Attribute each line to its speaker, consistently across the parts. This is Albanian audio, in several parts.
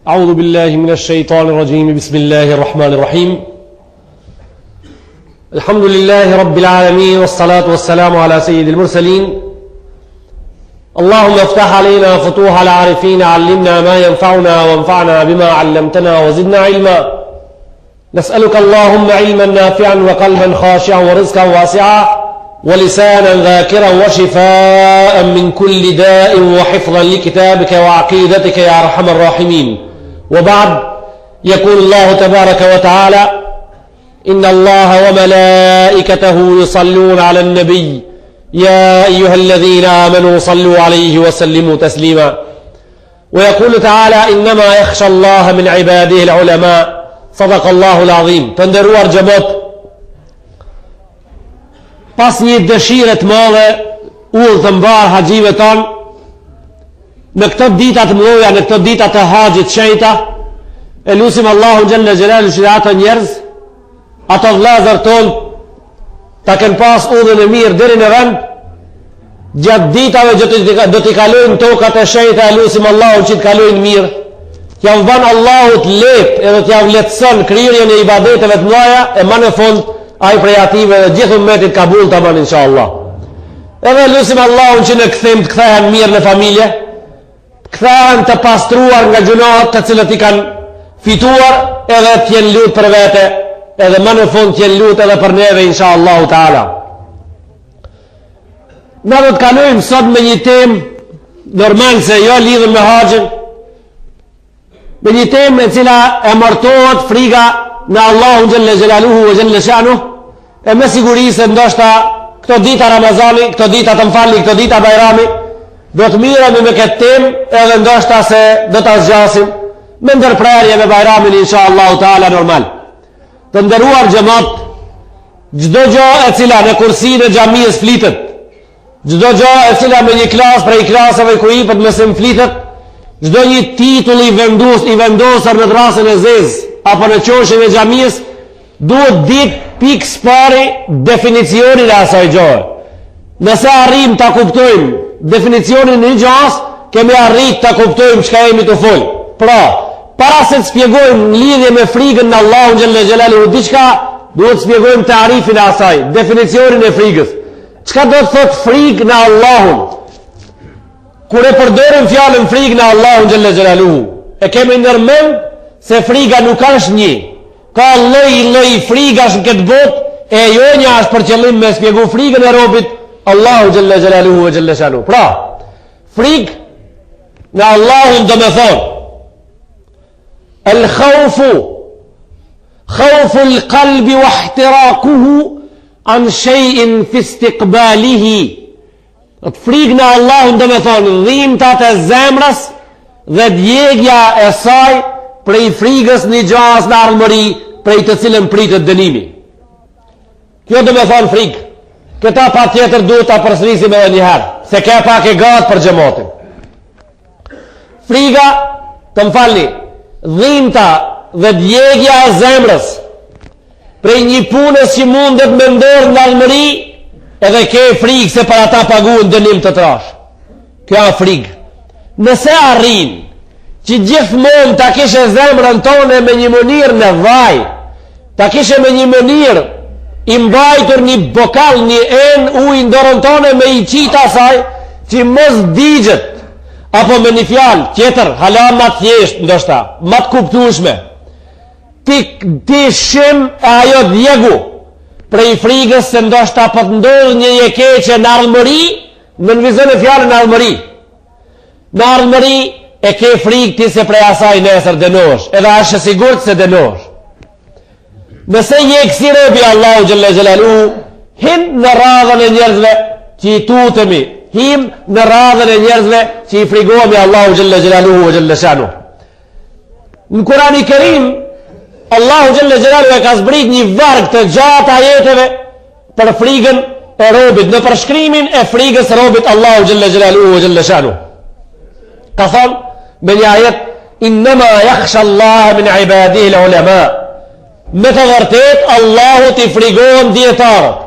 Speaker 1: أعوذ بالله من الشيطان الرجيم بسم الله الرحمن الرحيم الحمد لله رب العالمين والصلاة والسلام على سيد المرسلين اللهم افتح علينا فتوح العارفين علمنا ما ينفعنا وانفعنا بما علمتنا وزدنا علما نسألك اللهم علما نافعا وقلبا خاشعا ورزقا واسعا ولسانا ذاكرا وشفاء من كل داء وحفظا لكتابك وعقيدتك يا أرحم الراحمين وبعد يقول الله تبارك وتعالى إن الله وملائكته يصلون على النبي يا أيها الذين آمنوا صلوا عليه وسلموا تسليما ويقول تعالى إنما يخشى الله من عباده العلماء صدق الله العظيم تندروار جماعت pas një dëshire të madhe udhë të mbar haxhive ton në këto dita të mëdha, në këto dita të haxhit shenjta, e lutim Allahun xhalla xhelalu që ato njerëz, ato vëllezër ton ta kenë pas udhën e mirë deri në vend gjatë ditave që do t'i kalojnë tokat e shenjta, e lutim Allahun që të kalojnë mirë, t'ja vën Allahut lehtë edhe t'ja vletëson kryerjen e ibadeteve të mëdha e më në fund ai prej ative dhe gjithë ummetit kabul të banë inshallah. Edhe lusim Allahun që në këthim të kthehen mirë në familje, të kthehen të pastruar nga gjunohat të cilët i kanë fituar, edhe t'jen lut për vete, edhe më në fund t'jen lut edhe për neve inshallah ta'ala. Na do të kalojmë sot me një temë normal se jo lidhur me haxhin, me një temë e cila e martohet friga në Allahun xhalla xhelaluhu ve xhalla shanuhu. E me siguri se ndoshta këto dita Ramazani, këto dita të mfalni, këto dita Bajrami, do të miremi me këtë temë, edhe ndoshta se do ta zgjasim me ndërprerje me Bajramin inshallah taala normal. Të nderuar xhamat, çdo gjë e cila në kursinë e xhamisë flitet, çdo gjë e cila me një klasë prej klasave ku hipet mësim flitet, çdo një titull i vendosur në rastin e zezë apo në qoshin e xhamisë, duhet ditë pikë pari definicionin e asaj gjohë. Nëse arrim të kuptojmë definicionin e një gjohës, kemi arrit të kuptojmë çka jemi të folë. Pra, para se të spjegojmë në lidhje me frikën në Allahun xhalla xhelaluhu diçka, duhet të spjegojmë tarifin e asaj, definicionin e frikës. Çka do të thotë frikë në Allahun? Kur e përdorim fjalën frikë në Allahun xhalla xhelaluhu, e kemi ndërmend se frika nuk është një. Ka lloj frikash në këtë botë, e jonja është për qëllim me spjegu frikën e robit Allahu xhalla xhelaluhu ve xhalla shanu. Pra, frikë në Allahun do me thonë el khawfu al-qalbi wa ihtiraquhu an shay'in fi istiqbalihi. Frikë në Allahun do me thonë dhimbtat e zemrës dhe djegja e saj prej frikës një gjas në ardhmëri prej të cilën pritet dënimi. Kjo do me thonë frikë. Këta pa tjetër duhet ta përsërisim edhe një herë, se ka pak e gatë për xhamatin. Frika, të mfalni, dhimbta dhe djegja e zemrës prej një punës që mundet me ndorë në ardhmëri, edhe ke frikë se për ata paguën dënim të trash. Kjo a frikë. Nëse arrin që gjithmonë ta kishe zemrën tonë me një mënyrë në vaj, ta kishe me një mënyrë i mbajtur një bokal, një enë ujë ndorën tonë me i qita saj, që mos digjet, apo me një fjalë tjetër, hala ma thjesht, ndoshta, ma të kuptueshme, ti shim e ajo djegu, prej frikës se ndoshta po të ndodhë një jekeqe në ardhmëri, në vizën e fjalën në ardhmëri. Në ardhmëri, e ke frikë ti se prej asaj nesër dënosh, edhe është sigurt se dënosh. Nëse je kësi robi Allahu xhalla xhelaluhu, him në radhën e njerëzve që i tutemi, him në radhën e njerëzve që i frigohemi Allahu xhalla xhelaluhu ve xhalla shanu. Në Kurani Kerim, Allahu xhalla xhelaluhu e ka zbrit një varg të gjatë ajeteve për frikën e robit, në përshkrimin e frikës robit Allahu xhalla xhelaluhu ve xhalla shanu. Ka thonë me një ajet, innama yakhsha Allah min ibadihi al-ulama. Me të vërtet Allahu t'i frigohen dietarët.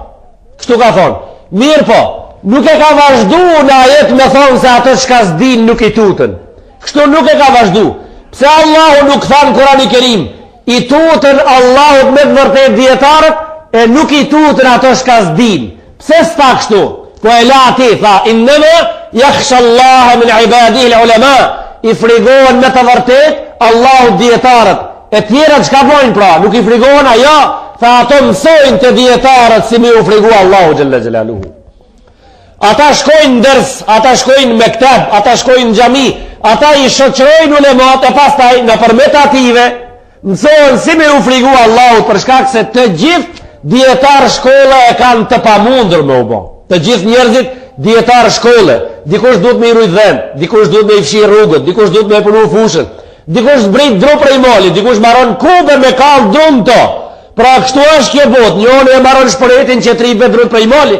Speaker 1: Kështu ka thonë. Mirë po, nuk e ka vazhdu në ajet me thonë se ato çka s'din nuk i tutën. Kështu nuk e ka vazhdu. Pse Allahu nuk tha në Kur'anin e Kerim, i tutën Allahut me të vërtet dietarët e nuk i tutën ato shka s'din. Pse s'ta kështu? Po e la ati, tha, innema yakhsha Allaha min ibadihi al-ulama, i frigohen me të vërtet Allahut dietarët. E tjerët çka bojnë pra? Nuk i frigohen ajo, tha ato mësojnë të dietarët si me u frigu Allahu xhalla xhelaluhu. Ata shkojnë dërs, ata shkojnë mekteb, ata shkojnë xhami, ata i shoqërojnë ulemat e pastaj nëpërmjet ative mësojnë si me u frigu Allahut, për shkak se të gjithë dietar shkolla e kanë të pamundur me u bë. Të gjithë njerëzit dietar shkolle, dikush duhet me i rujt dhën, dikush duhet me i fshi rrugët, dikush duhet me punu fushët, dikush zbrit dru prej mali, dikush maron kube me kall drum to. Pra kështu është kjo botë, njëri e maron shpëretin që tripe drut prej mali.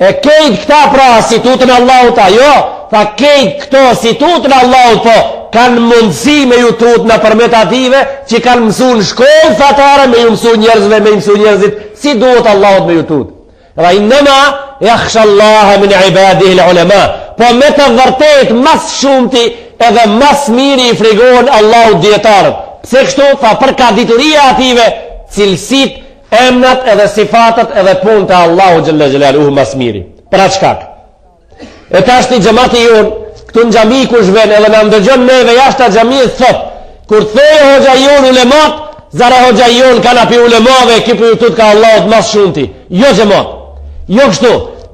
Speaker 1: E kejt këta pra si tutën Allahut ajo, tha kejt këto si tutën Allahut po kanë mundësi me ju tut në përmet ative që kanë mësu në shkollë fatare me ju mësu njerëzve, me ju mësu njerëzit si duhet Allahut me ju tut. Dhe innema yakhsha Allaha min ibadihi al-ulama, po me të vërtet mas shumëti edhe mas miri i frigohen Allahut dietarët. Pse kështu? Tha për ka dituria ative cilësit, emnat edhe sifatat edhe punë të Allahu xhalla xhelaluhu mas miri. Për atë shkak. E tash ti xhamati jon, këtu në xhami kush vjen edhe na ndëgjon neve jashtë xhamisë thot, kur thojë hoxha jon ulemat, zara hoxha jon kanë api ulemave, ki për tut ka Allahut mas shumti. Jo xhamat. Jo kështu.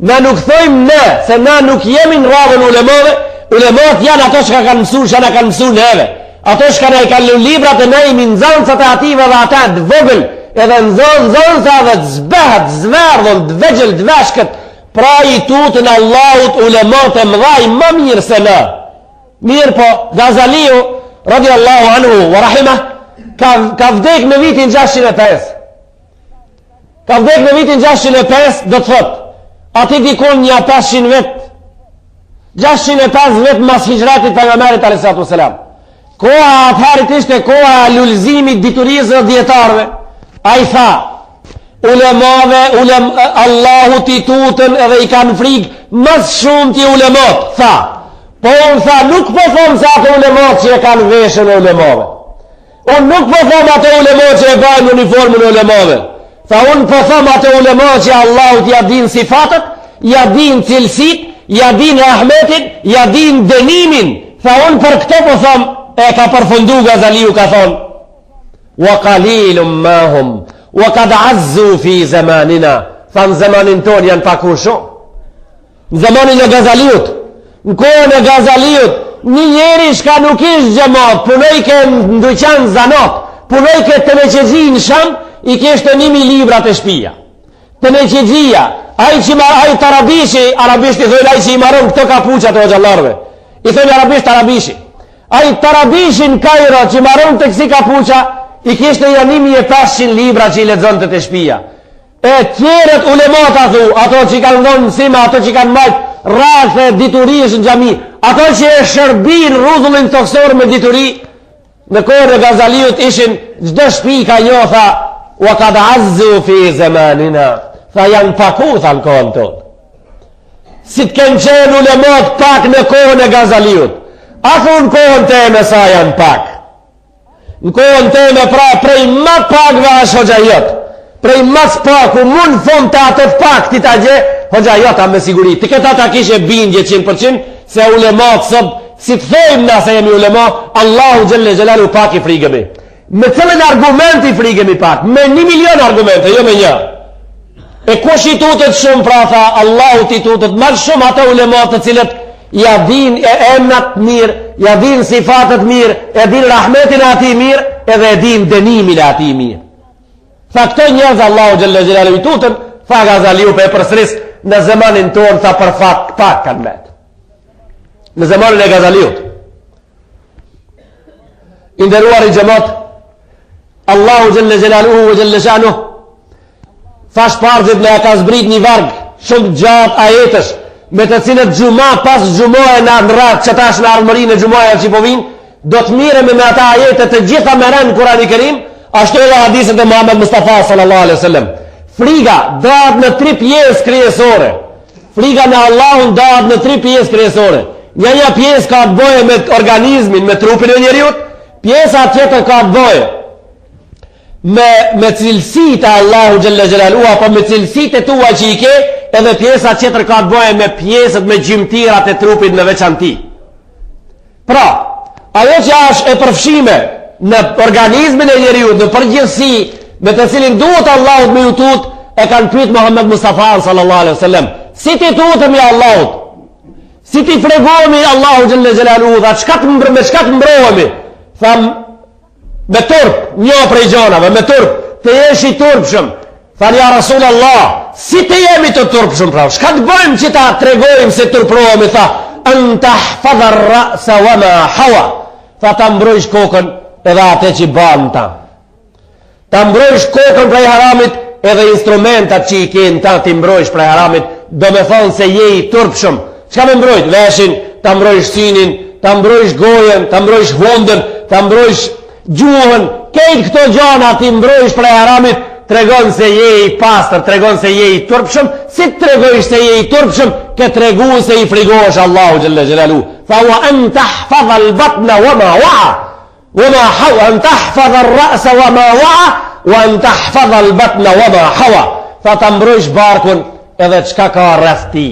Speaker 1: Na nuk thojmë ne, se na nuk jemi në radhën ulemave, ulemat janë ato që kanë mësuar, që na kanë mësuar neve. Ato që na i kanë lënë librat e ne i nxënësat e ative dhe ata të vogël, edhe nxënësa dhe të zbehet, zverdhën, të vegjël, të veshkët, pra i tutën Allahut ulemat e mëdhaj më mirë se na. Mirë po, Gazaliu, radiallahu anhu, wa rahimah, ka vdek në vitin 605. Ka vdek në vitin 605, do të thot, ati dikon një 500 vet, 605 vet mas hijratit për nga merit a.s. Koha atëharit ishte koha lullzimit diturisë dhe djetarve. A i tha, ulemave, Allahu ti tutën edhe i kanë frikë mas shumë ti ulemat, tha. Po unë tha, nuk po thomë se ato ulemat që e kanë veshën e ulemave. Unë nuk po thomë ato ulemat që e bajnë uniformën e ulemave. Tha, unë po thomë ato ulemat që Allahu t'ja din sifatët, ja din cilësit, ja din rahmetin, ja din dënimin. Tha, unë për këto po thomë, e ka përfundu Gazaliu ka thonë, wa qalilum ma hum wa qad azzu fi zamanina. Tha, në zamanin ton janë pakur shumë. Në zamanin e Gazaliut, në kohën e Gazaliut, një njeri shka nuk ishtë gjemat, punoj ke nduqan zanat, punoj ke të neqegji në sham, i kishtë 1000 libra të shpia. Të neqegjia, ai të arabisht i thojnë, ai që i maron këto kapuqat o gjallarve, i thojnë arabisht arabishi. Ai të arabishin Kairo që i maron të kësi kapuqa, i kishtë 1500 libra që i lexon të shpia. E tjerët ulemata thu, ato që i kanë ndonë mësima, ato që i kanë majtë rrafë diturisë në xhami, ato që e shërbin rrudhullin toksor me dituri, në kohën e Gazaliut ishin çdo shtëpi ka një, tha, wa qad azzu fi zamanina. Tha, janë paku, tha, në kohën tonë. Si të kenë qenë ulemat pak në kohën e Gazaliut. A thu në kohën teme sa janë pak. Në kohën teme pra prej më pakve është hoxha jot. Prej mas paku mund fond të atët pak ti ta gje, hoxha jota me siguri. Të këta ta kishe bindje 100% se ulemat sot, si të thojmë na se jemi ulemat, Allahu xhelle xhelalu pak i frigemi. Me cilën argument i frigemi pak? Me 1 milion argumente, jo me një. E kush i tutët shumë pra tha, Allahu ti tutët më shumë ato ulemat të cilët ja din e emnat mirë, ja din sifatet mirë, e din rahmetin e ati mirë, edhe e din dënimin e ati mirë. Tha këto njerëz Allahu xhelle xhelalu i tutën, tha Gazaliu pe përsëris në zemanin tonë, tha për fat pak kanë vetë. Në zemanin e Gazaliut. I nderuar i xhamat, Allahu xhelle xhelaluhu ve xhelle shanuh, thash parzit me ka zbrit një varg shumë gjatë ajetësh, me të cilët gjuma pas gjumoje në radhë që tash në armërinë e gjumoje që po vinë, do të miremi me ata ajete të gjitha me rënë Kurani Kerim, ashtu edhe hadiset e Muhammed Mustafa sallallahu alaihi wasallam. Friga dahet në 3 pjesë kryesore. Friga në Allahun dahet në 3 pjesë kryesore. Një pjesë ka të bëjë me organizmin, me trupin e njeriut, Pjesa tjetër ka të bëjë me cilësitë e Allahu xhalla xhelalu, apo me cilësitë tua që i ke, edhe pjesa tjetër ka të bëjë me pjesët, me gjymtyrat e trupit në veçanti. Pra, ajo që është e përfshime në organizmin e njeriut, në përgjithësi, me të cilin duhet Allahut me ju tut, e kanë pyet Muhammed Mustafa sallallahu alaihi wasallam, si ti tutemi Allahut? Si ti fregohemi Allahu xhalla xhelalu, dha çka të mbrohemi? Tham me turp, një prej gjanave, me turp, të jesh i turpshëm. Than ja Rasulullah, si të jemi të turpshëm pra? Çka të bëjmë që ta tregojmë se turprohemi? Tha, an tahfadha ar-ra'sa wa ma hawa. Tha ta mbrojsh kokën edhe atë që ban ta. Ta mbrojsh kokën prej haramit edhe instrumentat që i kenë ta ti mbrojsh prej haramit, do me thonë se je i turpshëm. Çka me mbrojt? Veshin, ta mbrojsh sinin, ta mbrojsh gojen, ta mbrojsh hundën, ta mbrojsh gjuhën, kejt këto gjana ti mbrojsh prej haramit, tregon se je i pastër, tregon se je i turpshëm. Si të tregojsh se je i turpshëm, ke tregu se i frigosh Allahu xhalla xhelalu. Fa wa an tahfadha al-batna wa ma wa'a, wa ma hawa, an tahfadha ar-ra'sa wa ma wa'a, wa an tahfadha al-batna wa ma hawa. Fa ta mbrojsh barkun edhe çka ka rreth ti.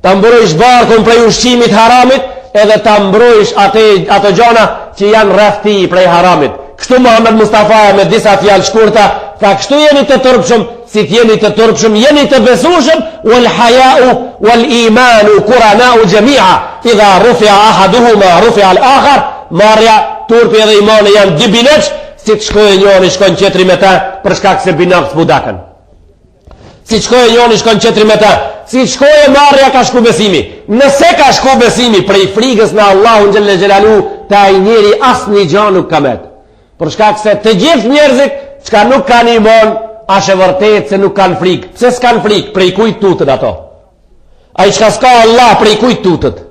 Speaker 1: Ta mbrojsh barkun prej ushqimit haramit, edhe ta mbrojsh ato gjana që janë rreth ti prej haramit. Kështu Muhammed Mustafa me disa fjalë shkurta tha, kështu jeni të turpshëm, si jeni të turpshëm, jeni të besueshëm, wal haya'u wal imanu qurana'u jami'a, idha rufi'a ahaduhuma rufi'a al-akhar. Marrja, turpi edhe imani janë dy bineç, si të shkojë njëri shkon tjetri me ta për shkak se binak s'budakën. Si shkojë njëri shkon tjetri me ta, si shkojë marrja ka shku besimi. Nëse ka shku besimi prej frikës në Allahun xhalla xhelalu, ta ai njeri asnjë gjë nuk ka met. Për shkak se të gjithë njerëzit çka nuk kanë iman, është e vërtetë se nuk kanë frikë. Pse s'kan frikë? Prej kujt tutët ato? Ai çka s'ka Allah, prej kujt tutët?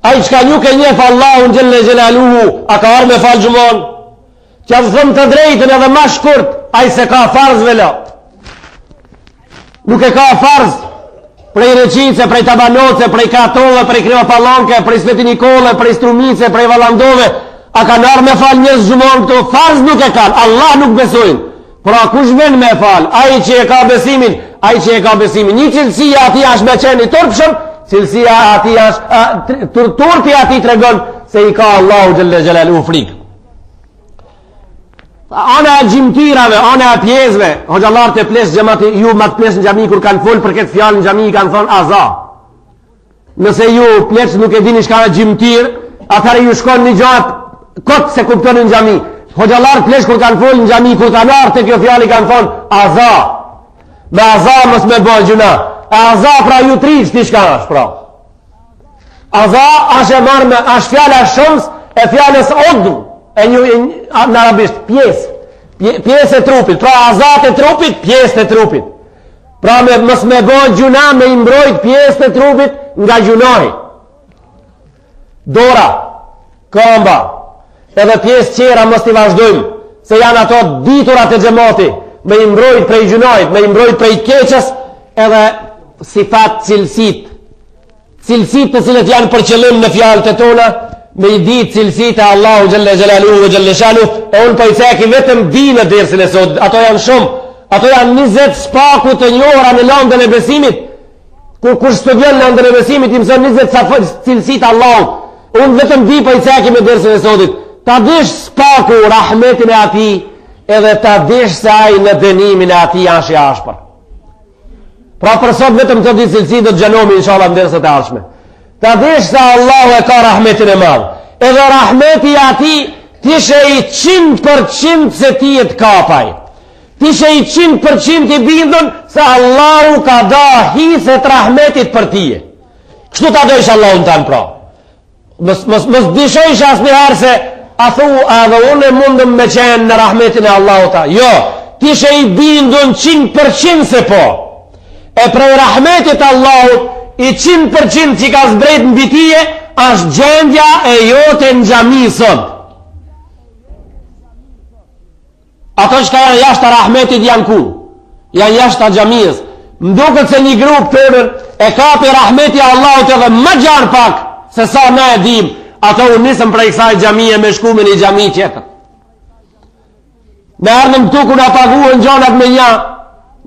Speaker 1: Ai çka nuk e njeh Allahun xhalla xhelalu, a ka ardhur me fal xhumon? Që thëm të drejtën edhe më shkurt, ai se ka farz vela. Nuk e ka farz prej reqice, prej tabanoce, prej katove, prej krevapallonke, prej Sveti Nikole, prej strumice, prej vallandove. A kanë ardhur me fal njerëz xhumon këto? Farz nuk e kanë, Allah nuk besojnë. Pra kush vjen me fal? Ai që e ka besimin, ai që e ka besimin. Një cilësia ati është me qenë i turpshëm, cilësia ati është turpi ati tregon se i ka Allahu xhalla xhelalu frikë. Ana e gjimtirave, ana e pjesëve, hoxhallar të plesh xhamati, ju ma të plesh në xhami kur kanë fol për këtë fjalë në xhami kanë thonë aza. Nëse ju plesh nuk e dini çka është gjimtir, atëherë ju shkon një gjat kot se kuptoni në xhami. Hoxhallar plesh kur kanë fol në xhami kur kanë ardhur te kjo fjalë kanë thonë aza. Me aza mos me bëj gjuna. Aza pra ju trish ti çka është pra. Aza është e marrë me është fjala shums e fjalës udhu. E një në arabisht pjesë e trupit, pra azat e trupit, pjesë e trupit, pra mos me bëjt gjuna me imbrojt pjesë e trupit nga gjunohi, dora, këmba edhe pjesë qera mos t'i vazhdojmë se janë ato diturat e xhamati, me imbrojt prej gjunohit, me imbrojt prej keqës, edhe sifat cilësit të cilët janë për qëllim në fjalët e tona, me i ditë cilësitë e Allahu xhalla xhelalu ve xhalla shanu, e unë po i theki vetëm dinë dersin e sot, ato janë shumë, ato janë 20 spaku të njohura në lëndën e besimit. Kur studion lëndën e besimit, i mëson 20 cilësitë e Allahut. Unë vetëm di po i theki me dersin e sotit. Ta dish spaku rahmetin e Atij, edhe ta dish se ai në dënimin e Atij është i ashpër. Pra për sot vetëm të di cilësi do të xhanomi inshallah në dersat e ardhshme. Ta dish se Allahu e ka rahmetin e madh. Edhe rahmeti ati tishe i 100% se ti e të kapaj. Tishe i 100% i bindun se Allahu ka da hiset rahmetit për tije. Kështu ta dojsh Allahun tanë pra. Mos dishojsh asë njëherë se a thu edhe unë mundëm me qenë në rahmetin e Allahu ta. Jo, tishe i bindun 100% se po. E prej rahmetit Allahut i 100% që ka zbrejt në bitije, është gjendja e jote në xhami sot. Ato që ka janë jashtë rahmetit janë ku? Janë jashtë xhamisë. Më duket se një grup tërën e kapi rahmeti Allahut edhe më gjanë pak se sa ne e dim. ato u nisëm prej kësaj xhamie me shku me një xhami tjetër. Me ardhëm këtu ku na paguën gjonat me një,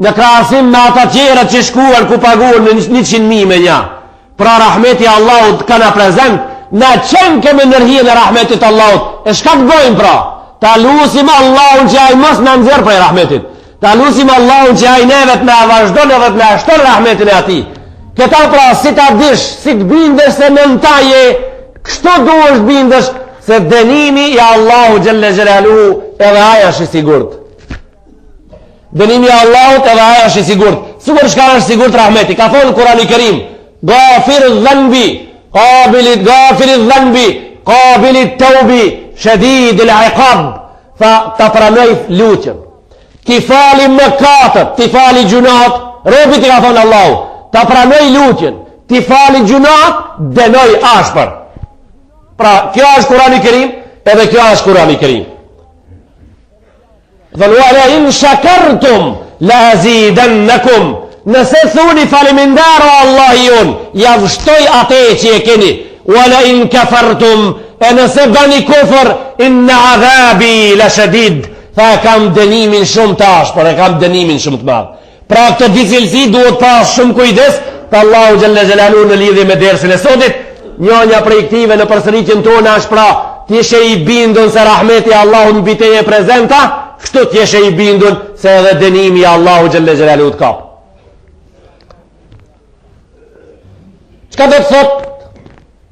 Speaker 1: në krahasim me ata tjerët që shkuan ku paguën me 100.000 me një. Pra rahmeti Allahut ka na prezent, na qenë kemi nërhijën e rahmetit Allahut. E shka të bojmë pra? Ta lusim Allahun që ai mos na nxjerr prej rahmetit. Ta lusim Allahun që ai neve të na vazhdon edhe të na shton rahmetin e atij. Këta pra si ta dish, si të bindesh se në ta je, kështu duhesh bindesh se dënimi i Allahu xhelle xhelaluhu edhe ai është i sigurt. Dënimi i Allahut edhe ai është i sigurt. Sigur çka është sigurt rahmeti. Ka thonë Kurani i Kerim, Ghafir dhanbi, Ghafir dhanbi, Qabil at-tawbi, Shadid al-iqab. Fa ta pranoj lutjen. Ti fali mëkatet, ti fali gjunat, robit i ka thonë Allahu. Ta pranoj lutjen, ti fali gjunat, dënoj ashpër. Pra, kjo është Kurani i Kerim, edhe kjo është Kurani i Kerim. Dhe wala in shakartum la azidannakum. Nëse thuni falimindar o Allah jon, ja vështoj atë që e keni. Wala in kafartum, e nëse bani kufër, inna adhabi la shadid. Tha kam dënimin shumë të ashpër, e kam dënimin shumë të madh. Pra këtë dicilësi duhet pas shumë kujdes të Allahu xhelle xhelalu në lidhje me dersën e sotit. Njënja prej këtive në përsëritjen tonë është pra t'jeshe i bindun se rahmeti Allahu mbi teje prezenta, kështu t'jeshe i bindun se edhe dënimi Allahu xhelle xhelalu të kap. Çka do të thot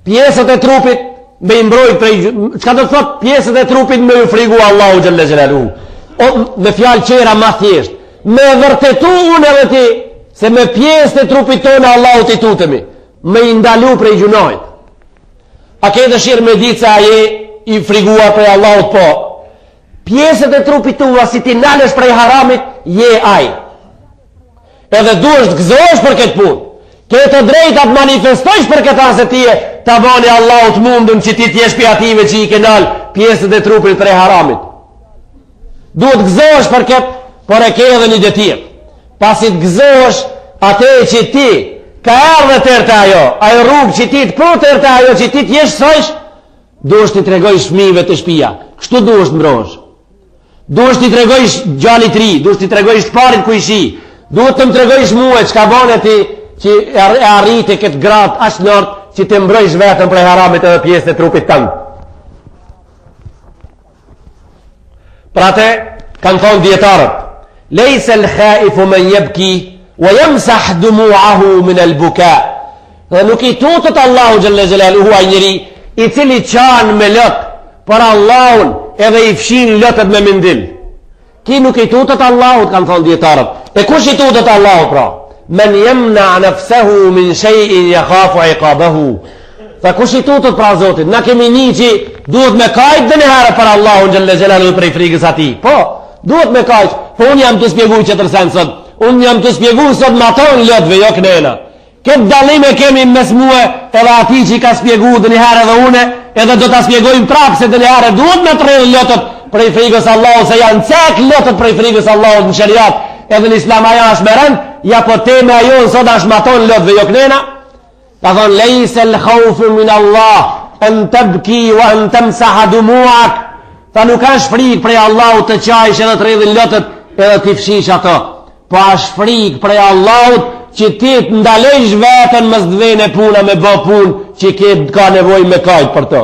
Speaker 1: pjesët e trupit me i mbrojt prej, çka do të thot pjesët e trupit me u frigu Allahu xhelle xhelalu? Me fjalë qera më thjesht, me vërtetu unë edhe ti se me pjesët e trupit tonë Allahu t'i tutemi, me i ndalu prej gjunojt. A ke dëshirë me ditë se a je i friguar prej Allahut? Po. Pjesët e trupit tua si ti nalesh prej haramit, je aj. Edhe duhesh të gëzohesh për këtë punë. Ke të drejta të manifestojsh për këtë se ti e ta bani Allahut mundun që ti t'jesh pi ative që i ke nal pjesët e trupit prej haramit. Duhet gëzohesh për këtë, por e ke edhe një detyr. Pasi të gëzohesh atë që ti ka ardhe tërë të ajo, ajo rrugë që ti të prutër të ajo që ti t'jesh sojsh, duhesh t'i tregojsh fëmijëve të shtëpia. Kështu duhesh të mbrohesh. Duhesh t'i tregojsh gjallit ri, duhesh t'i tregojsh të parit ku ishi, duhet të më tregojsh mua çka bane ti që e arriti këtë gradë aq lart që të mbrojsh vetëm prej haramit edhe pjesën e trupit tënd. Pra te kanë thonë dietarët, lejse l-khaifu men yabki wa yamsah dumu'ahu min al-buka. Dhe nuk i tutët Allahu xhelle xhelaluhu ai njeri i cili qan me lot për Allahun edhe i fshin lotët me mindil. Ki nuk i tutët Allahut, kanë thonë dietarët. E kush i tutët Allahut pra? Men yamna nafsahu min shay'in yakhafu iqabahu. Fa kush i tutët pra Zotit? Na kemi një që duhet me kajt dhe njëherë për Allahun xhelle xhelaluhu prej frikës atij. Po, duhet me kajt. Po unë jam të spjegu që tërsen sot. Unë jam të spjegu sot ma tonë lotëve, jo kënena. Këtë dalime kemi mes muë edhe ati që i ka spjegu dhe njëherë edhe une, edhe do të spjegojmë prapë se dhe njëherë duhet me të rrëdhë lotët prej frikës Allahut, se janë cek lotët prej frikës Allahut në shëriat, edhe në islam aja është me rënd, ja po teme ajo në sot është ma tonë lotëve, jo kënena. Ka thonë, lejse lë khaufu min Allah, në të bëki, wa në të mësaha dumuak. Tha nuk është frikë prej Allahut të qajsh edhe të rrëdhë lotët edhe të fshish ato. Po është frikë prej Allahut që ti të ndalejsh vetën mës dvejnë e puna me bë punë që ke ka nevoj me kajtë për to.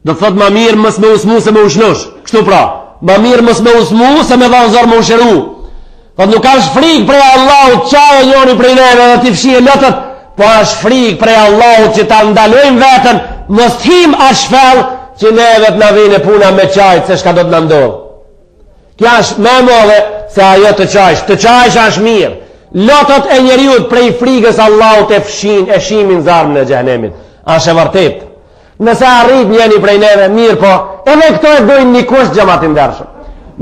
Speaker 1: Do thot ma mirë mës me usmu se me ushnush. Kështu pra, ma mirë mës me usmu se me dhanëzor me usheru. Thot nuk është frikë prej Allahut qajë njoni prej neve dhe ti fshie lotët, po është frikë prej Allahut që ta ndalojmë vetën mës t'him ashfel që neve të navine puna me qajtë se shka do të nëndodhë. Kja është me modhe se ajo të qajsh është mirë. Lotët e njeriut prej frikës Allahut e fshin, e shimin zarmën e xhenemit. Është e vërtet. Nëse arrit njeni prej neve, mirë po, edhe këto e dojnë një kusht gjamatin dërshëm.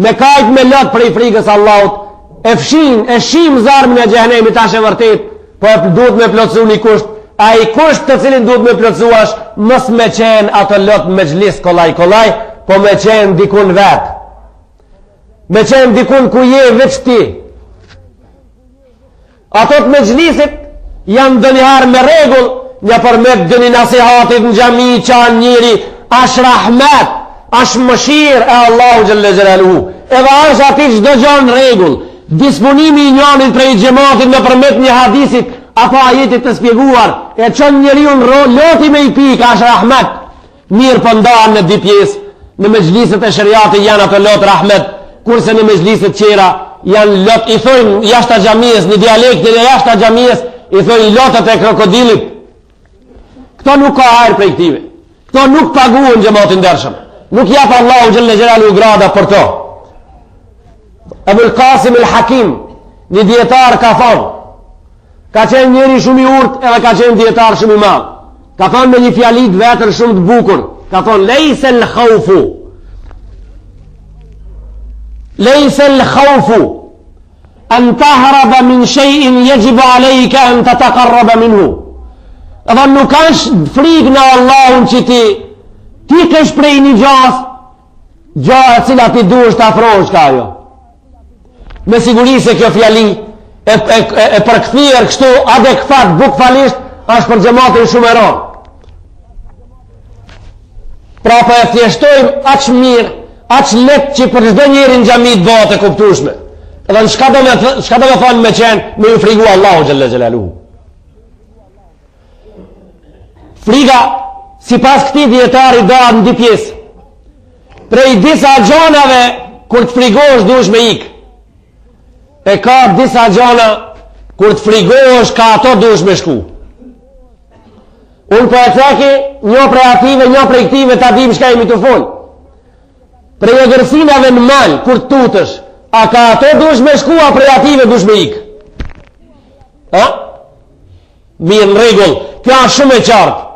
Speaker 1: Me kajt me lot prej frikës Allahut, e fshin, e shim zarmën e xhenemit, është e vërtet, po duhet me plotësu një kusht. A i kusht të cilin duhet me plotësu është mës me qenë ato lot me gjlis kolaj, po me qenë dikun vetë. Me qenë dikun ku je veç ti. Ato të me gjlisit janë dënjëherë me regull, një përmet dëni nasihatit në gjami që anë njëri, ashtë rahmet, ashtë mëshirë e Allahu Gjelle Gjelaluhu, edhe ashtë ati që do gjanë regull, disponimi i njënit prej gjematit në përmet një hadisit, apo ajetit të spjeguar, e qënë njëri unë loti me i pika, ashtë rahmet, mirë pëndarë në di pjesë, në mejlisët e shëriati janë ato lotë rahmet, kurse në mejlisët qera janë lotë, i thojnë jashtë a gjamiës, një dialektin e jashtë a gjamiës, i thojnë lotët e krokodilit. Këto nuk ka hajrë prej këtive. Këto nuk paguën gjematin dërshëm. Nuk japë Allahu Gjelle Gjelalu grada për to. Ebul Qasim el Hakim, një djetar ka thonë, ka qenë njëri shumë i urt edhe ka qenë djetar shumë i madh. Ka thonë me një fjalit vetër shumë të bukur, ka thonë lejse l'khaufu an tahraba min shay'in yajibu alayka an tataqarraba minhu. Edhe nuk është frikë në Allahun që ti kesh prej një gjahë e cila ti duhesh të afrohesh ka ajo. Me siguri se kjo fjali e përkthyer kështu adekvat bukfalisht është për xhamatin shumë e rëndë. Pra po e thjeshtojmë aq mirë, aq lehtë që për çdo njeri në xhami të bëhet e kuptueshme. Edhe çka do me thonë me qenë me ju frigu Allahu Gjelle Gjelaluhu. Friga, si pas këti djetari doa në dy pjesë. Prej disa gjonave, kur të frigosh dush me ik. E ka disa gjona, kur të frigosh ka ato dush me shku. Unë po e teki, një prej ative, një prej këtive, ta dim shka jemi të folë. Prej e gërsinave në malë, kur të tutësh, a ka ato dush me shku, a prej ative dush me ik. Ha? Mirë në regull, kjo është shumë e qartë.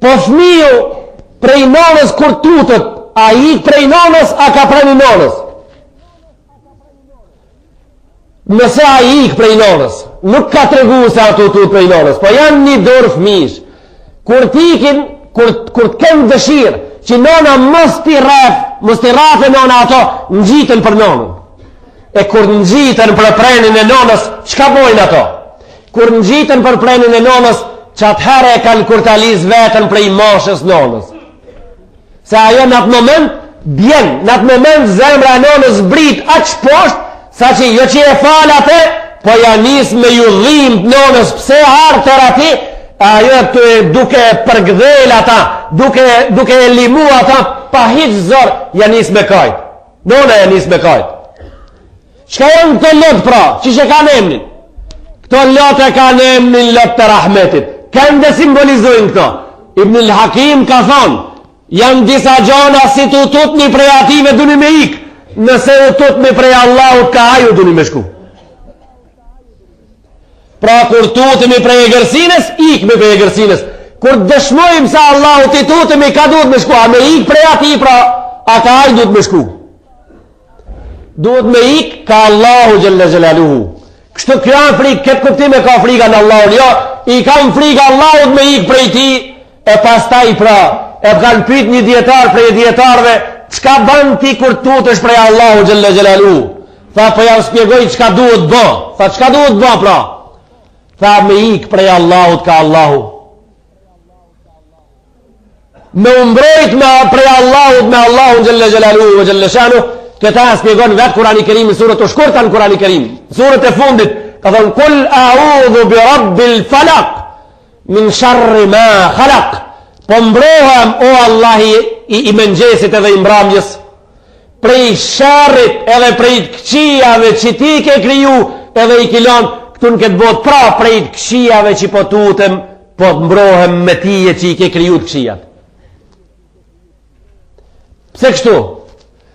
Speaker 1: Po fëmiu prej nonës kur tutët, a ik prej nonës, a ka preni nonës? Nëse a ik prej nonës, nuk ka të regu se ato tutët prej nonës, po janë një dorë fëmish. Kur t'ikin, kur t'kem dëshirë, që nona mos t'i rafe nona ato, në gjitën për nonën. E kur në gjitën për prenin e nonës, qka bojnë ato? Kur në gjitën për prenin e nonës, që atëherë e kanë kurtaliz vetën prej moshës nonës. Se ajo në atë moment, bjen, në atë moment zemra nonës brit aq poshtë, sa që jo që e falë atë, po janis me ju dhimë nonës, pse harë të rati, ajo të duke përgdhel ata, duke e limu ata, pa hiqë zorë, janis me kajtë. Nona janis me kajtë. Qka janë të lotë pra, që që kanë emnin? Këto lotë e kanë emnin lotë të rahmetit. Kanë dhe simbolizojnë këto. Ibn al-Hakim ka thonë, janë disa gjona si të tut një prej ative duni me ikë, nëse u tut një prej Allahut ka aju duni me shku. Pra kur tutemi prej e gërsinës, ikë me prej e gërsinës. Kur dëshmojmë se Allahut i tutemi ka duhet me shku, a me ikë prej ati pra, a ka aju duhet me shku. Duhet me ikë ka Allahu Gjelle Gjelaluhu. Kështu kjo janë frikë, këtë kuptime ka frika në Allahun, jo, i kam frikë Allahut me ikë prej ti, e pastaj pra, e kanë pyet një dietar prej dietarëve, çka bën ti kur tutesh prej Allahu Gjelle Gjelaluhu? Tha, po ja shpjegoj çka duhet bë. Tha, çka duhet bë pra? Tha, me ikë prej Allahut ka Allahu. Me umbrojt prej Allahut me Allahun Gjelle Gjelaluhu ve Gjelle Shanu. Këta shpjegon vetë Kurani Kerim në surët të shkurta në Kurani Kerim. Surët e fundit, ka thonë, Kull a'udhu bi rabbil falak, min sharri ma khalak. Po mbrohem, o Allahi i mëngjesit edhe i mbramjës, prej sharrit edhe prej këqijave që ti ke kriju edhe i kilon, këtu në këtë botë, pra prej këqijave që po tutem, po mbrohem me tije që i ke kriju të këqijat. Pse kështu?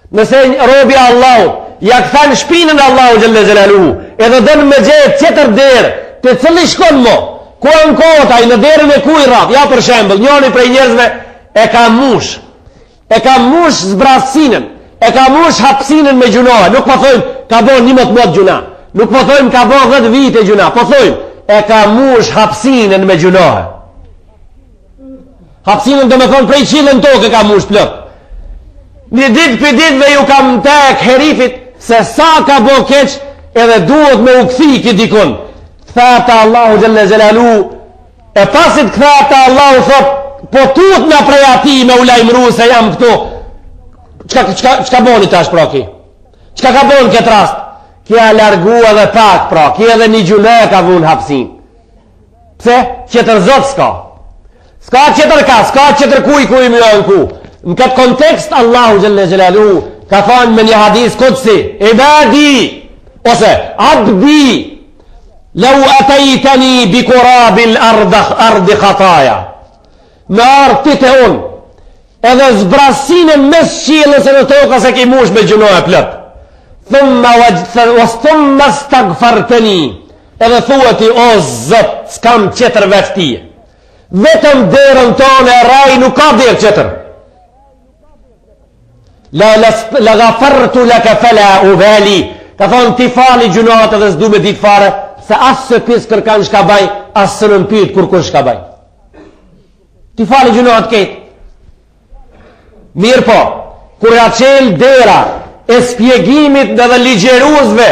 Speaker 1: Nëse robi Allahu ja këthan shpinën Allahu Gjelle Gjelaluhu edhe dënë me gjithë qëtër derë të cëli shkon mo ku në kotaj në derën e kuj rap, ja për shembl njoni prej njerëzve e ka mush zbrasësinën, e ka mush hapsinën me gjunohë, nuk po thojmë ka bo 11 gjuna, nuk po thojmë ka bo 10 vite gjuna, po thojmë e ka mush hapsinën me gjunohë. Hapsinën do me thonë prej qilën tokë ka mush plot. Një ditë për ditëve ju kam tek herifit se sa ka bo keq edhe duhet me u këthi ki dikun. Këthata Allahu Gjelle Gjelalu, e pasit këthata Allahu thot, po tut nga prej ati me u lajmëru se jam këtu. Qka boni tash pra ki? Qka ka bon këtë rast? Kja largu edhe pak pra, kja edhe një gjune ka vun hapsin. Pse? Qetër zot s'ka. S'ka qetër ka, s'ka qetër kuj më jojnë ku. Në këtë kontekst Allahu Gjelle Gjelalu ka thonë me një hadis kodsi, ibadi, ose abdi, lau atajtani bi kurabil ardi khataja, me artit e unë, edhe zbrasin e mes qilës e në toka se ki mush me gjëno e plët, thumma stagfarteni, edhe thuati o zët, s'kam qetër vefti, vetëm derën tonë e raj nuk ka derë qetër, la gafartu laka fela ubali, ka thonë ti fali gjunat edhe s'du me ditë fare, se asë se pisë kërkan shka baj, asë së nëmpyt kur kur shka baj. Ti fali gjunat ketë. Mirë po, kur ja qelë dera e spjegimit dhe ligjeruzve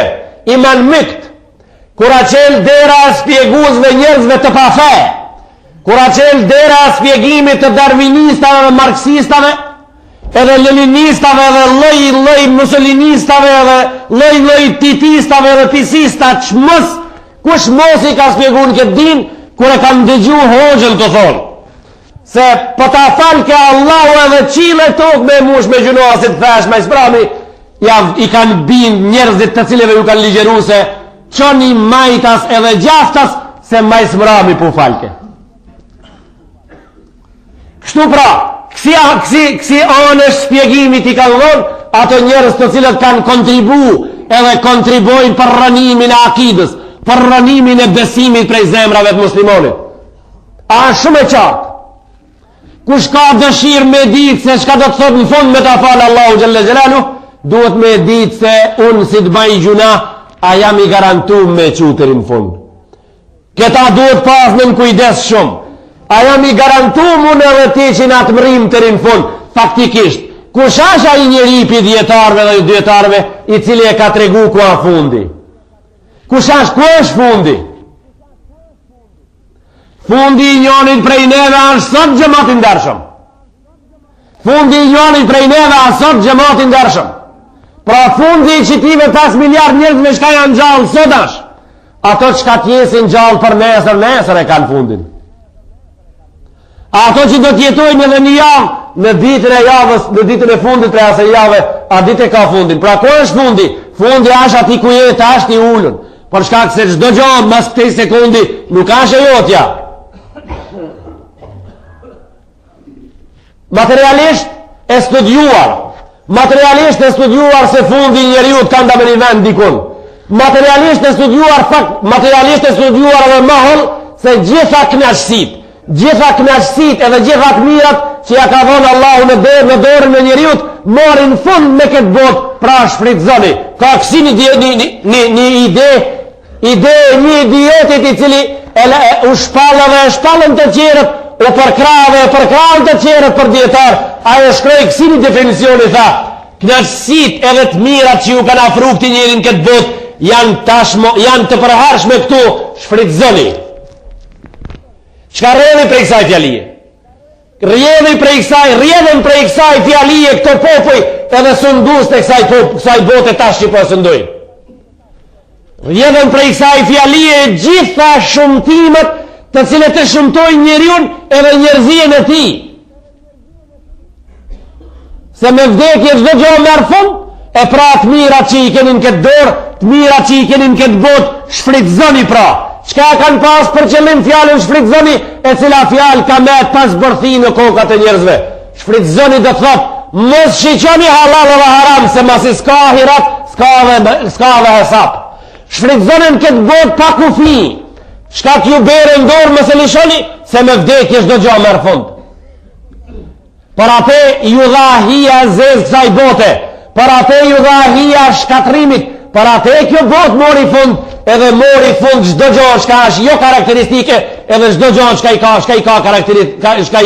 Speaker 1: iman mykt, kur ja qelë dera e spjeguzve njerëzve të pafe, kur ja qelë dera e spjegimit të darwinistave dhe marksistave, edhe leninistave edhe loj mussolinistave edhe loj titistave edhe pisista qmës, kush mos i ka spjegu në këtë din, kur e kam dëgju hoxhën të thonë, se po ta falë ke Allahu edhe qile tokë me mush me gjunoasit thash me isprami, i kanë bind njerëzit të cileve ju kanë ligjeru se qoni majtas edhe gjaftas se ma ismrami po falke. Kështu pra, kësi anësh shpjegimit i kanë dhonë, ato njerëz të cilët kanë kontribu edhe kontribojnë për rënimin e akidës, për rënimin e besimit prej zemrave të muslimonit. A shumë e qartë. Kush ka dëshirë me ditë se shka do të thot në fund me ta falë Allahu Gjelle Gjelalu, duhet me ditë se unë si të baj gjuna, a jam i garantu me qutër në fund. Këta duhet pas në kujdes shumë. A jam i garantu mund edhe ti që në atë mërim të rinë fund. Faktikisht, kush asha i njeri pi djetarve dhe djetarve i cili e ka tregu ku a fundi? Kush asha, ku është fundi? Fundi i njonit prej neve është sot gjematin dërshëm. Fundi i njonit prej neve është sot gjematin dërshëm. Pra fundi i qitive 5 miliard njerëzve shka janë gjallë sot është. Ato që ka tjesin gjallë për nesër e kanë fundin. Ato që do tjetojnë edhe një javë, në ditën e javës, në ditën e fundit për asë jave, a ditë e ka fundin. Pra ku është fundi? Fundi është ati ku jetë, është i ullën. Por shkak se çdo gjë mas këtij sekundi nuk është e jotja. Materialisht e studiuar se fundi i njeriu ka nda me një vend dikun. Materialisht e studiuar edhe mahol se gjitha knaqësit edhe gjitha të mirat që ja ka dhënë Allahu në dorën e njeriu morin fund me këtë botë, pra shfrytëzoni. Ka kësi një ide një idiotit i cili u shpallë dhe e shpallën të qerët, u përkrave të qerët për djetar, a e shkroj kësi një definicioni, tha, knaqësit edhe të mirat që ju kanë afru këti njerin këtë botë, janë të përharshme këtu, shfrytëzoni. Qka rrjedhi prej kësaj fjalije? Rrjedhin prej kësaj fjalije këto popuj edhe sundus të kësaj bote tash që po sundojnë. Rrjedhin prej kësaj fjalije gjitha shumëtimet të cilët e shumëtojnë njeriun edhe njerëzien e tij. Se me vdekje çdo gjë merr fund, e pra të mirat që i keni në këtë dorë, të mirat që i keni në këtë botë, shfrytëzoni pra. Qka kanë pas për qëllim fjallën shfrytëzoni, e cila fjallë ka met pas bërthi në kokat e njerëzve. Shfrytëzoni dhe të thot, mos shiqoni halal dhe haram, se masi s'ka ahirat, s'ka dhe hesap. Shfrytëzoni në këtë botë pa kufi. Shka t'ju bere në dorë mëse lishoni, se me vdekje çdo gjë merr fund. Për atë ju dha hija zezë kësaj bote, për atë ju dha hija shkatrimit, për atë kjo botë mori fund, edhe mori fund çdo gjë që është jo karakteristike, edhe çdo gjë që i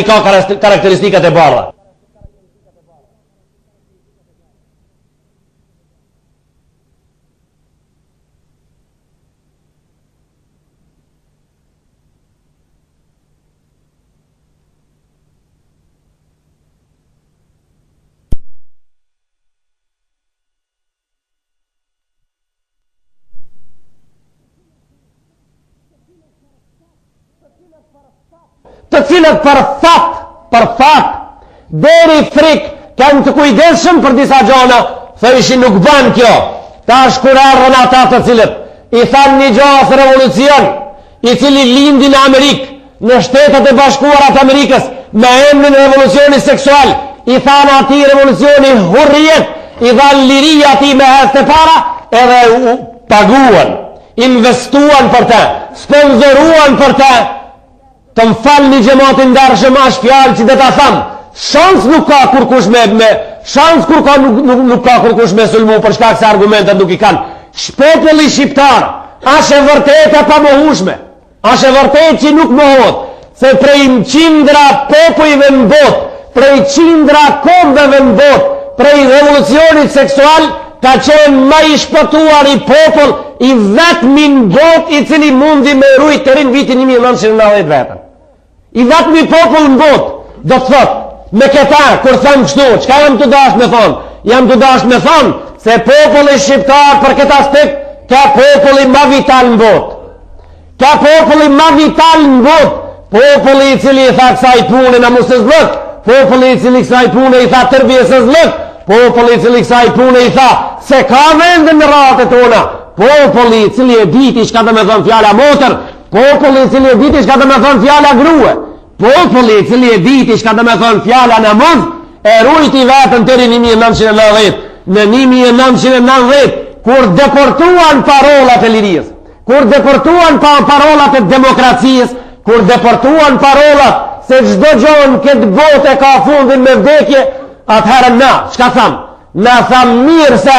Speaker 1: ka karakteristikat e bardha. të cilët për fat, deri frik, kanë të kujdesshëm për disa gjona, thëshin nuk ban kjo. Tash kur ardhën ata të cilët i thanë një gjatë revolucion, i cili lindi në Amerikë, në Shtetet e Bashkuara të Amerikës, me emrin revolucioni seksual, i thanë ati revolucioni hurrijet, i dhanë liria ati me heste para, edhe u paguan, investuan për te, sponsoruan për te. Të më falë një gjematin dërshëm ashtë fjallë që dhe ta thamë, shans nuk ka kur kush shans kur ka nuk ka kur kush me sulmu për shkak se argumentet nuk i kanë. Populli shqiptar, ashe vërtet e pa mohushme, ashe vërtet që nuk mohohet, se prej qindra popujve në bot, prej qindra kombëve në bot, prej revolucionit seksual, ka qenë ma i shpëtuar i popull, i vetëmi në bot, i cili mundi me rujt të rinë vitin 1990 vetën. I vetëmi popull në bot, do të thotë, me këta, kur thëmë kështu, qka jam të dashtë me thonë? Jam të dashtë me thonë, se populli shqiptar për këtë aspekt, ka populli ma vital në bot. Ka populli ma vital në bot, populli i cili i tha kësaj pune në musës lëk, populli i cili kësaj pune i tha tërbjesës lëk, populli i cili kësaj pune i tha se ka vendin në ratët tona, populli i cili e diti shka të me thonë fjala motër, populli i cili e diti shka të me thonë fjala grue, populli i cili e diti shka të me thonë fjala në mund, e rujti vetën tëri 1990. Në 1990, kur deportuan parolat e lirijës, kur deportuan parolat e demokracijës, kur deportuan parolat se çdo gjon këtë botë ka fundin me vdekje, atëherë na, çka thamë? Na thamë mirë se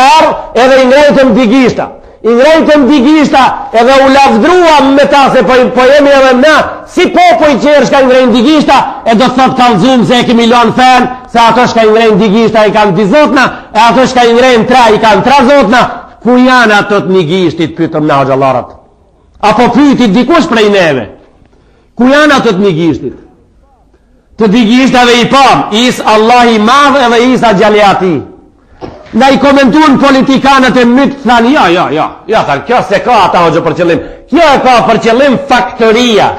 Speaker 1: edhe i ngrejtëm digishta. I ngrejtëm digishta edhe u lavdruam me ta se po jemi edhe na, si popoj qërë shka i ngrejnë digishta, e do të thot kalzum se e kemi lonë fen, se ato shka i ngrejnë digishta i kanë 2 zotna, e ato shka i ngrejnë 3 i kanë 3 zotna. Ku janë ato të nigishtit, pytëm na xhallarat? Apo pyetit dikush prej neve? Ku janë ato të nigishtit? Të digishtave i pam, isë Allah i madhë edhe Isa Gjaliati. Na i komentuan politikanët e mytë, thanë, thanë, kjo se ka ata hoxhë për qëllim, kjo e ka për qëllim faktoria.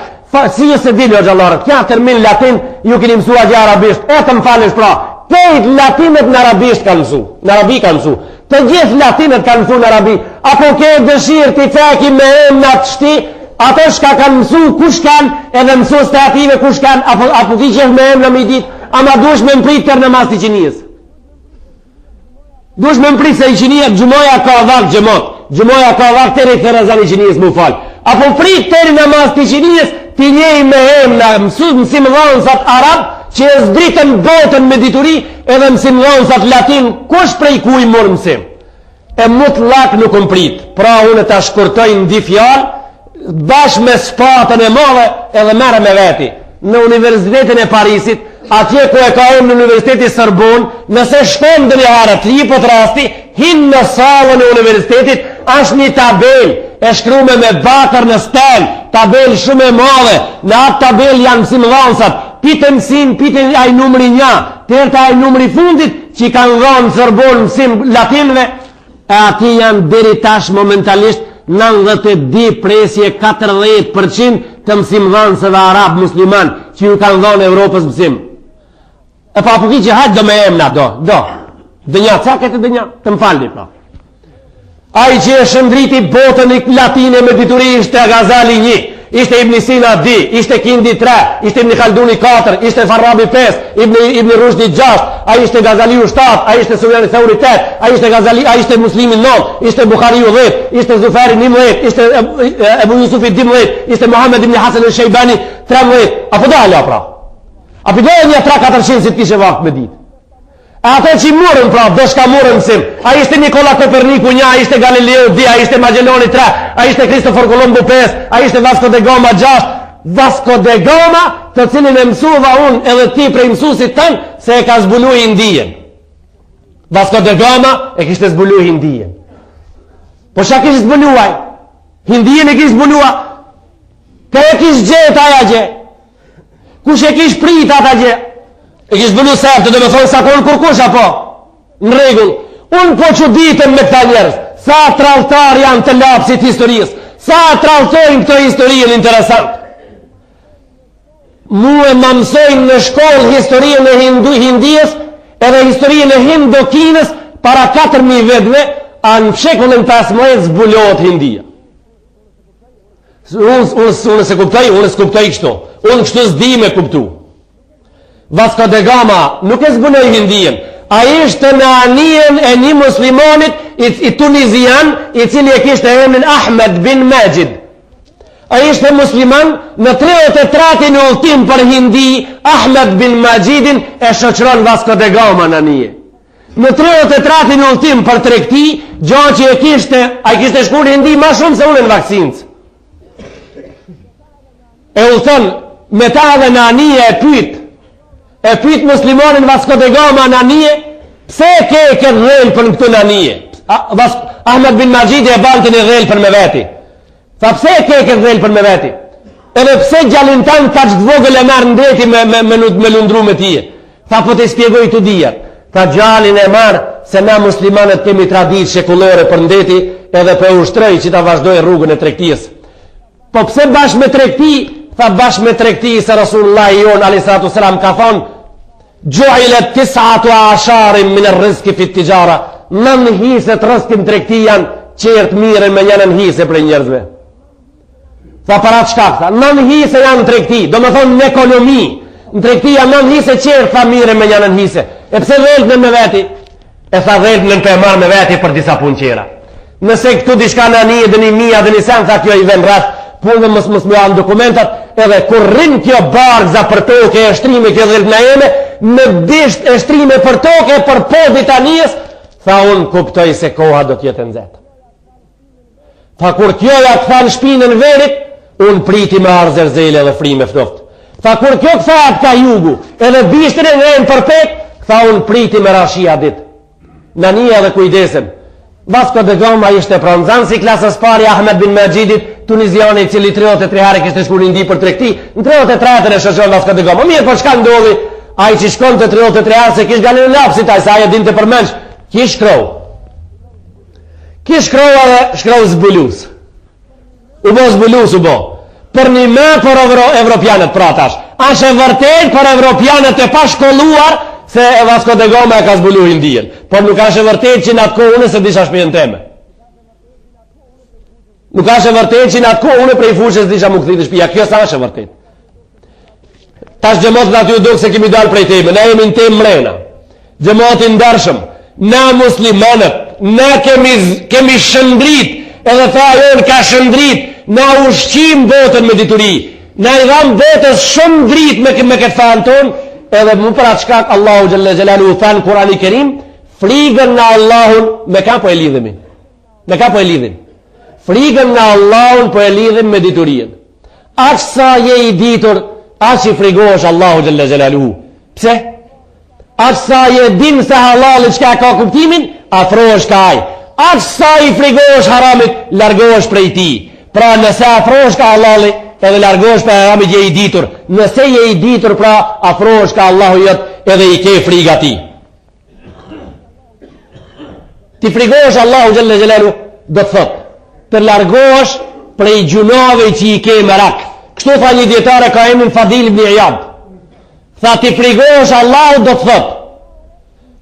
Speaker 1: Si e se dini o xhallarët, kja termin latin ju keni mësua gjë arabisht, e të më falesh pra, kejt latinët në arabisht kanë mësu, në arabi kanë mësu, të gjithë latinët kanë mësu në arabi, apo ke dëshirë t'i feki me emnat shti, ato shka kanë mësu, kush kanë, edhe mësu stative kush kanë, apo ti qef me emna me dit, ama dush me mprit tër në mas t'i qinijës. Dush me mprit se i qinijët gjumoja ka vak gjemot, gjumoja ka vak tëri të rëzan i qinijës mu falë. Apo prit tëri në mas t'i qinijës, ti njej me emna, mësim dhonësat arab, që e zdritën botën me dituri, edhe mësim dhonësat latin, kush prej ku i mërë mësim? E mut lak nuk mprit, pra unë ta shkurtoj në di fjalë, bash me spatën e madhe edhe mere me veti në Universitetin e Parisit, atje ku e ka unë në Universiteti Sorbonne, nëse shkon dhe një harë të ripot rasti, hinë në salën e Universitetit, është një tabel e shkrume me bakër në stel, tabel shumë e madhe, në atë tabel janë mësim dhansat, pitën mësim, pitën aj numri 1, tërta aj numri fundit, që kanë dhanë Sorbonne mësim latinve, e ati janë deri tash momentalisht 92 presje 40% të mësim dhansëve arab musliman që ju kanë dhanë Evropës mësim. E pa përki që hajtë do me emna, dënja, caket e dënja, të më falni pra. Ai që e shëndriti botën i latine me dituri ishte Gazali 1, ishte Ibn Sina 2, ishte Kindi 3, ishte Ibn Khalduni 4, ishte Farabi 5, Ibn Rushdi 6, ai ishte Gazaliu 7, ai ishte Sufjani Thauri 8, ai ishte Gazali, ai ishte Muslimi 9, ishte Bukhariu 10, ishte Zufari 11, ishte Ebu Yusufi 12, ishte Muhammed ibn Hasan al-Shaybani 13, apo dalja pra. Apo dalja një 3-400 si t'kishe vakt me ditë. E ato që i murën pra, do shka murën mësim. A ishte Nikola Koperniku 1, a ishte Galileo 2, a ishte Magelloni 3, a ishte Kristofor Kolombo 5, a ishte Vasco de Gama 6. Vasco de Gama, të cilin e mësuva unë edhe ti prej mësusit tënë, se e ka zbulu Indijen. Vasco de Gama e kishte zbulu Indijen. Po shka kishte zbuluaj? Indijen e kishte zbulua. Ka e kishte gjetë aja gje. Kush e kishte prit ata gje? E kishtë bëllu seftë, dhe me thonë sa konë kërkush, apo? Në regull. Unë po që ditëm me këta njerës, sa tralltar janë të lapsit historisë, sa tralltojnë këto historien interesant. mu e më mësojnë në shkollë historinë e Hindijës edhe historinë e Hindokinës para 4.000 vetëve, a në shekullin 15 zbulohet Hindia. Unë se kuptoj kështu. Unë kështu s'di me kuptu. Vasco da Gama nuk e zbuloj Hindijën. A ishte në anijen e një muslimonit i Tunizian, i cili e kishte emrin Ahmed bin Majid. A ishte musliman, në 33-in ultim për Hindi, Ahmed bin Majidin e shoqëron Vasco da Gama në anije. Në 33-in ultim për tregti, gjatë që a i kishte shku në Hindi ma shumë se unë në vakcinës. E u thënë, me ta dhe në anije e pyt muslimonin Vasco da Gama në anije, pse ke këtë dhejlë për në këtë në anije? Ahmed bin Majid e bantën e dhejlë për me veti. Tha pse ke këtë dhejlë për me veti? Edhe pse gjallin tanë ta që të vogël e marë në dreti me lundru me tije? Tha po të spjegoj të dijet. Tha gjallin e marë se na muslimanët kemi tradit shekullore për ndeti edhe për ushtrej që ta vazhdoj rrugën e tregtijës. Po pse bashkë me tregti? Tha bashkë me tregti se Rasulullah i jon a.s. ka thonë Gjuilet 19 min ar-rizqi fi at-tijara. Nën hiset rrezkin tregti janë qertë mirën me njënën hise për njerëzve. Tha para çka tha? Nën hise janë tregti, do me thonë në ekonomi. Në tregti janë nën hise qertë tha mirën me njënën hise. E pse dhëltën me veti? E tha dhëltën për marr me veti për disa punë qera. Nëse këtu diçka në anije dhe një mija dhe një sen, tha kjo i ven rast, punë mos më janë dokumentat, edhe kur rrin kjo bargza për toke e shtrimi kjo dhëltë na jeme, në disht e shtrime për toke për podit anijës, tha unë kuptoj se koha do t'jetë nxehtë. Tha kur kjo ja këtha në shpinën verit, unë priti me arzer zele dhe frime ftoft. Tha kur kjo këtha ka jugu, edhe bishtën e nëjnë për pek, tha unë priti me rashia dit. Në një edhe kujdesen. Vasco da Gama ishte pranzan si klasës pari Ahmed bin Majidit, Tuniziani i cili 33 herë kishte shkuar në Indi për tregti, në 33-ën e shoqëron Vasco da Gama. Mirë, po çka ndodhi? Ai që shkon të 33 herë se kish galën në lapsit, ai sa ai dinte për menç, kish shkrau. Kish shkrau edhe shkrau zbulus. U bo zbulus u bo. Për një më për evropianët pra tash. Është e vërtet për evropianët e pashkolluar se Vasco da Gama e ka zbulu Hindijen. Por nuk është e vërtet që në atë kohë unë se disha shpijën teme. Nuk është e vërtet që në atë kohë unë prej fushës disha më këthit shpija. Kjo sa është e vërtet. Tash gjemotët aty u duk se kemi dalë prej teme. Ne jemi në temë mrena. Gjemotin ndarshëm. Na muslimanët. Na kemi shëndrit. Edhe tha jonë ka shëndrit. Na ushqim botën me dituri. Na i dham botës shumë drit me këtë fanë tonë. Edhe më për atë shkak Allahu Gjelle Gjelalu u thanë Kurani Kerim, frigën në Allahun me ka po e lidhemi. Me ka po e lidhim. Frigën në Allahun po e lidhim me diturien. Aq sa je i ditur, aq i frigosh Allahu Gjelle Gjelalu. Pse? Aq sa je din se halalit qka ka kuptimin, afrosh ka aj. Aq sa i frigosh haramit, largosh prej ti. Pra nëse afrosh ka halalit, edhe largosh për haramit je i ditur. Nëse je i ditur, pra afrosh ka Allahu jetë edhe i ke friga ti. Ti frigosh Allahu Gjelle Gjelalu, do të thot, të largosh prej gjunave që i ke më rak. Kështu tha një djetare ka emrin Fadil ibn Iyad. Tha ti frigosh Allahu, do të thot,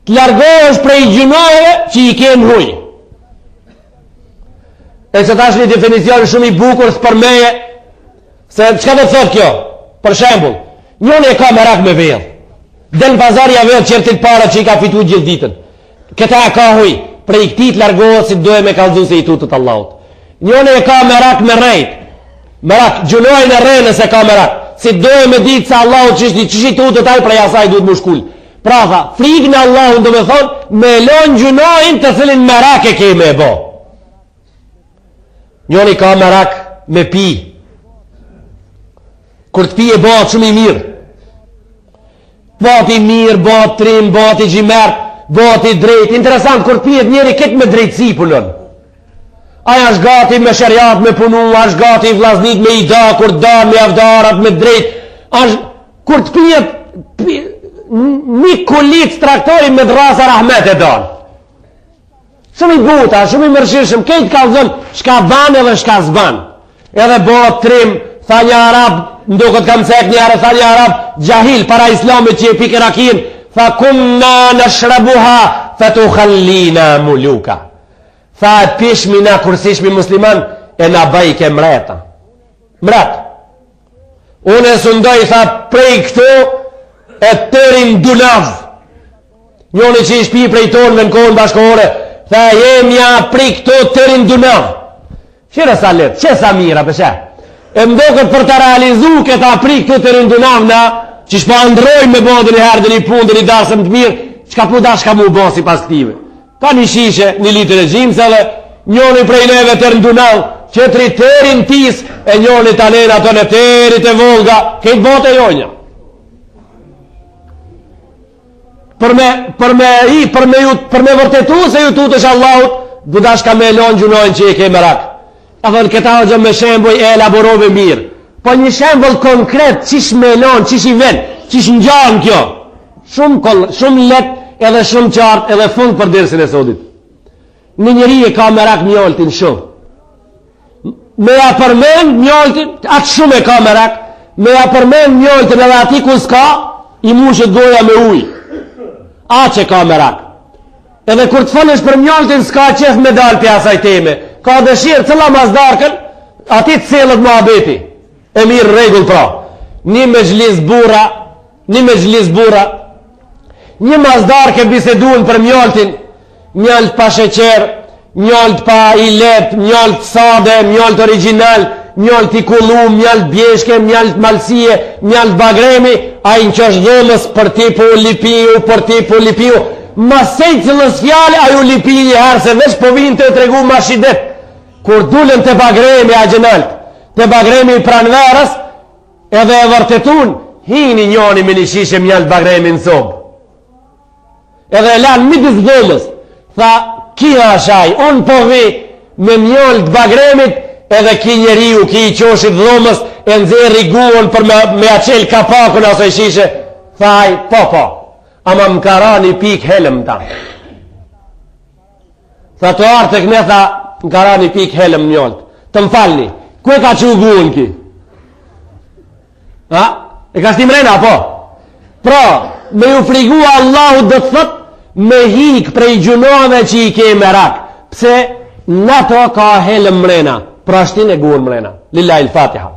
Speaker 1: të largosh prej gjunave që i ke në huj. E që ta është një definicion shumë i bukur së për meje, se qka do të thot kjo? Për shembull, njën e ka merak me vellë. Del pazarja vellë qertit para që i ka fitu gjithë ditën. Këta e ka huj, prej këti të largohet si dojë me kalzu se i tutët Allahut. Njën e ka merak me rejt. Merak, gjunojnë e rejnë se ka merak. Si dojë me ditë se Allahut që i tutët aj prej asaj duhet më shkull. Pra tha, frikë në Allahut do me thonë, me lonë gjunojnë të cilin merak e ke me e bo. Njën e ka merak me pi. Kur të pi e bëhat shumë i mirë. Bëhat i mirë, bëhat trim, bëhat i gjimert, bëhat i drejt. Interesant, kur të pi e njeri këtë me drejtësi punon. Aja është gati me shëriat me punu, është gati i vlaznit me i da, kur da me avdarat me drejt. Kur të pi e një kulit traktori me drasa rahmet e dan. Shumë i buta, shumë i mërshirëshëm, kejtë ka zënë shka ban edhe shka zban. Edhe bëhat trim, tha një arab, ndokët kam cek një arab, tha një arab, gjahil, para islamit që e pike rakin, tha kunna në shrabuha, fa tu khallina muluka. Tha pishmi na kursishmi musliman, e na bajke mreta. Mret. Unë e sundoj, tha prej këtu, e tërin Dunav. Njoni që i shpi prej tonëve në kohën bashkohore, tha jemja prej këtu tërin Dunav. Qire sa letë, që sa mira përshe. E mdokët për të realizu këta prik të të rindunavna, që shpa ndroj me bodën i herë dhe një punë dhe një dasëm të mirë, qka pu da shka mu bo si pas këtive. Ka një shishe, një litë e gjimëse dhe njoni prej neve të rindunav, qëtëri tërin tis, e njoni të anena të në tërit e volga, këtë botë e jonja. Për me vërtetu se ju tutësh Allahut, du da shka me lonë gjunojnë që i ke mërak. A thënë këta o gjë me shemboj e elaborove mirë. Po një shembol konkret, qish me lonë, qish i ven, qish në gjanë kjo. Shumë let edhe shumë qartë edhe fund për dirësin e sotit. Në njëri e ka merak mjoltin shumë. Me ja përmen mjoltin, atë shumë e ka merak, me ja përmen mjoltin edhe ati ku s'ka, i mushët goja me uj. A që ka merak. Edhe kur të fëllësh për mjoltin s'ka qef me dalë për asaj teme. Ka dëshirë cëlla mazdarkën, ati të celët muhabeti. E mirë regull pra. Një me gjlis bura, një mazdarke biseduën për mjoltin, mjolt pa sheqer, mjolt pa i let, mjolt sade, mjolt original, mjolt i kullum, mjolt bjeshke, mjolt malsie, mjolt bagremi, a i në qësh dhomës për ti po lipiu, ma sejtë cëllës fjale, a ju lipi një herë, se veç po vinë të tregu ma shidet. Kur dullën të bagremi a gjenalt, të bagremi i pranverës, edhe e vërtetun, hini njoni me një shishe mjalt bagremi në sobë. Edhe e lanë midis dhomës, tha, kia shaj, unë po vi me mjalt bagremit, edhe ki njeriu, ki i qoshit dhomës, e nëzirë i guon për me aqel kapakun aso i shishe, thaj, po, ama më kara një pik helëm ta. Tha të artë të këne, tha, më kara një pik helëm mjolt. Të më falni, ku e ka që u guon ki? Ha? E ka shtim rena, po? Pra, me ju frigua Allahu dhe të thët, me hik prej gjunove që i ke merak. Pse, në to ka helëm mrena, pra shtin e guon mrena. Lillahi l-Fatiha.